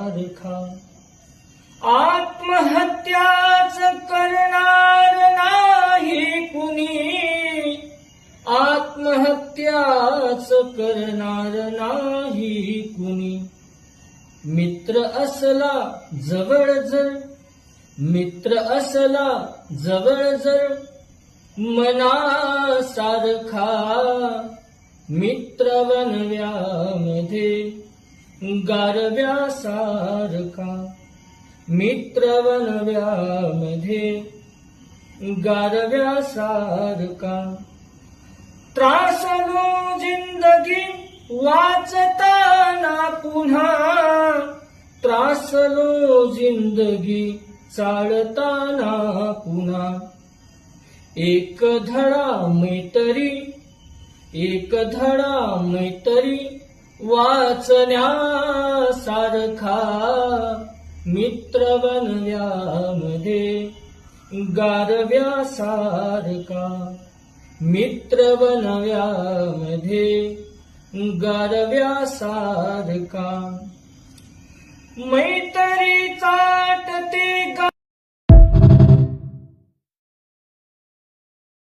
सारखा आत्महत्याच करणार नाही कुणी, आत्महत्याच करणार नाही कुणी. मित्र असला जवळ जर, मित्र असला जवळ जर मनासारखा, मित्र वनव्यामध्ये गारव्यासारखा, मित्र वनव्यामध्ये गारव्यासारखा. त्रासलो जिंदगी वाचताना पुन्हा, त्रासलो जिंदगी चालताना पुन्हा. एक धडा मैत्री, एक धडा मैत्री वाचण्यासारखा, मित्र वनव्यामध्ये गारव्यासारखा, मित्र वनव्यामध्ये गारव्यासारखा. मैत्री